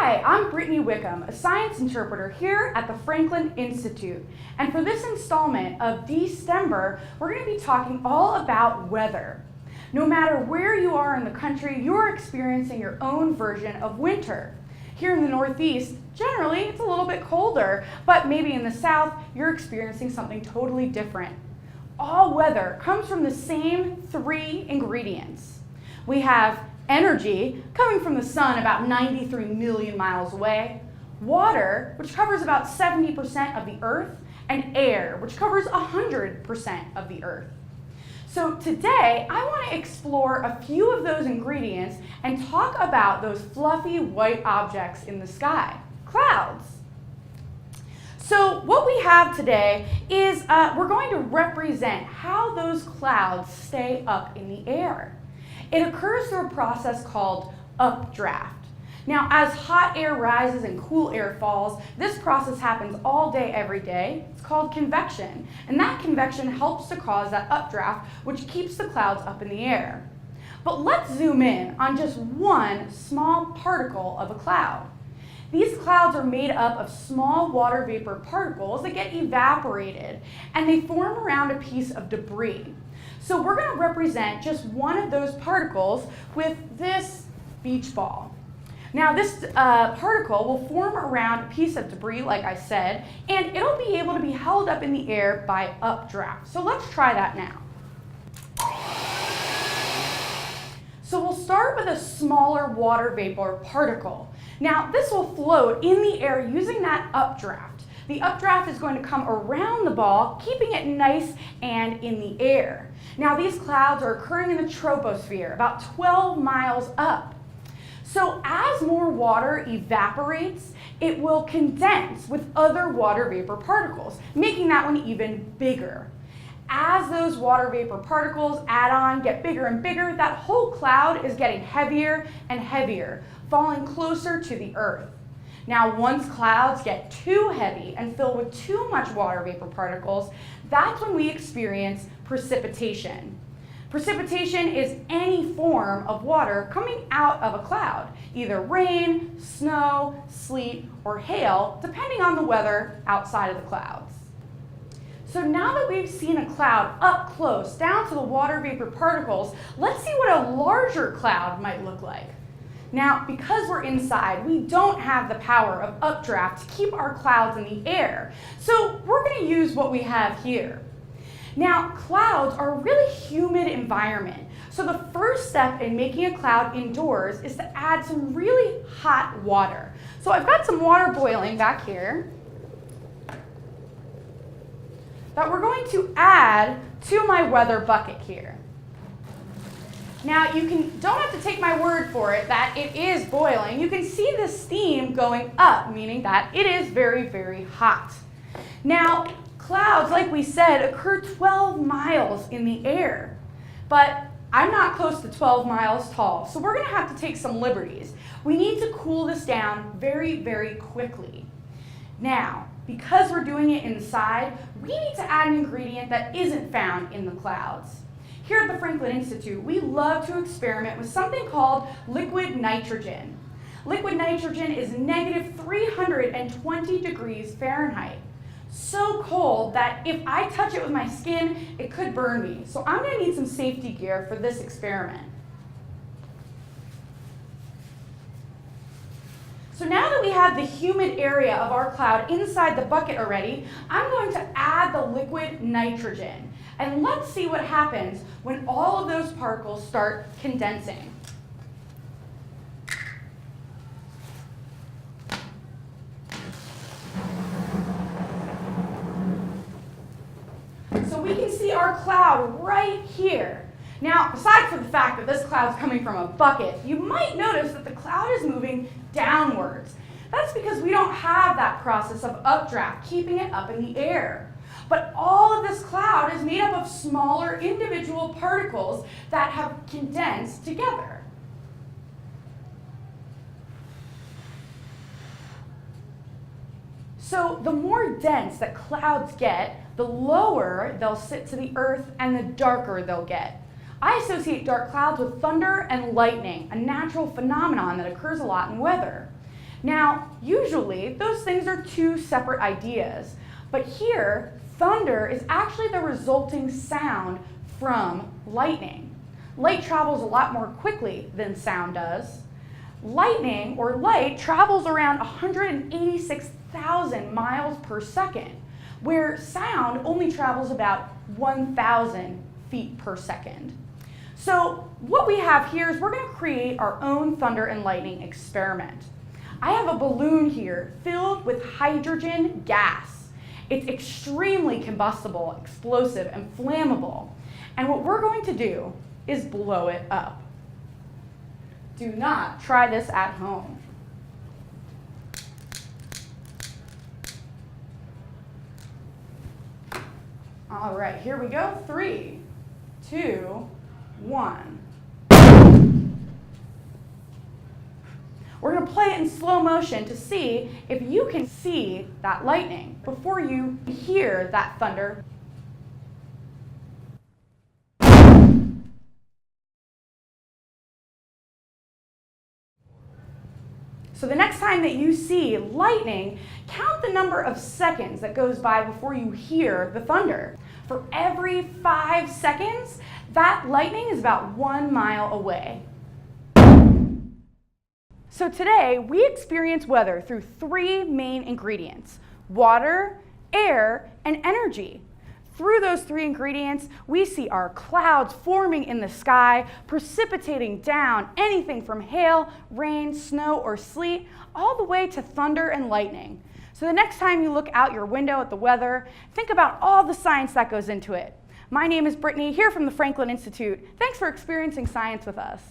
Hi, I'm Brittany Wickham, a science interpreter here at the Franklin Institute. And for this installment of DeSTEMber, we're going to be talking all about weather. No matter where you are in the country, you're experiencing your own version of winter. Here in the Northeast, generally it's a little bit colder, but maybe in the South, you're experiencing something totally different. All weather comes from the same three ingredients. We have energy, coming from the sun about 93 million miles away, water, which covers about 70% of the Earth, and air, which covers 100% of the Earth. So today, I want to explore a few of those ingredients and talk about those fluffy white objects in the sky, clouds. So what we have today is we're going to represent how those clouds stay up in the air. It occurs through a process called updraft. Now, as hot air rises and cool air falls, this process happens all day, every day. It's called convection, and that convection helps to cause that updraft, which keeps the clouds up in the air. But let's zoom in on just one small particle of a cloud. These clouds are made up of small water vapor particles that get evaporated, and they form around a piece of debris. So we're going to represent just one of those particles with this beach ball. Now this particle will form around a piece of debris, like I said, and it'll be able to be held up in the air by updraft. So let's try that now. So we'll start with a smaller water vapor particle. Now this will float in the air using that updraft. The updraft is going to come around the ball, keeping it nice and in the air. Now these clouds are occurring in the troposphere, about 12 miles up. So as more water evaporates, it will condense with other water vapor particles, making that one even bigger. As those water vapor particles add on, get bigger and bigger, that whole cloud is getting heavier and heavier, falling closer to the Earth. Now, once clouds get too heavy and fill with too much water vapor particles, that's when we experience precipitation. Precipitation is any form of water coming out of a cloud, either rain, snow, sleet, or hail, depending on the weather outside of the clouds. So now that we've seen a cloud up close, down to the water vapor particles, let's see what a larger cloud might look like. Now, because we're inside, we don't have the power of updraft to keep our clouds in the air. So we're going to use what we have here. Now, clouds are a really humid environment. So the first step in making a cloud indoors is to add some really hot water. So I've got some water boiling back here that we're going to add to my weather bucket here. Now, don't have to take my word for it that it is boiling. You can see the steam going up, meaning that it is very, very hot. Now, clouds, like we said, occur 12 miles in the air. But I'm not close to 12 miles tall, so we're going to have to take some liberties. We need to cool this down very, very quickly. Now, because we're doing it inside, we need to add an ingredient that isn't found in the clouds. Here at the Franklin Institute, we love to experiment with something called liquid nitrogen. Liquid nitrogen is negative 320 degrees Fahrenheit. So cold that if I touch it with my skin, it could burn me. So I'm going to need some safety gear for this experiment. So now that we have the humid area of our cloud inside the bucket already, I'm going to add the liquid nitrogen. And let's see what happens when all of those particles start condensing. So we can see our cloud right here. Now, aside from the fact that this cloud is coming from a bucket, you might notice that the cloud is moving downwards. That's because we don't have that process of updraft, keeping it up in the air. But all of this cloud is made up of smaller individual particles that have condensed together. So the more dense that clouds get, the lower they'll sit to the Earth and the darker they'll get. I associate dark clouds with thunder and lightning, a natural phenomenon that occurs a lot in weather. Now, usually those things are two separate ideas, but here, thunder is actually the resulting sound from lightning. Light travels a lot more quickly than sound does. Lightning, or light, travels around 186,000 miles per second, where sound only travels about 1,000 feet per second. So what we have here is we're going to create our own thunder and lightning experiment. I have a balloon here filled with hydrogen gas. It's extremely combustible, explosive, and flammable. And what we're going to do is blow it up. Do not try this at home. All right, here we go. 3, 2, 1. We're going to play it in slow motion to see if you can see that lightning before you hear that thunder. So the next time that you see lightning, count the number of seconds that goes by before you hear the thunder. For every 5 seconds, that lightning is about 1 mile away. So today, we experience weather through 3 main ingredients: water, air, and energy. Through those 3 ingredients, we see our clouds forming in the sky, precipitating down anything from hail, rain, snow, or sleet, all the way to thunder and lightning. So the next time you look out your window at the weather, think about all the science that goes into it. My name is Brittany, here from the Franklin Institute. Thanks for experiencing science with us.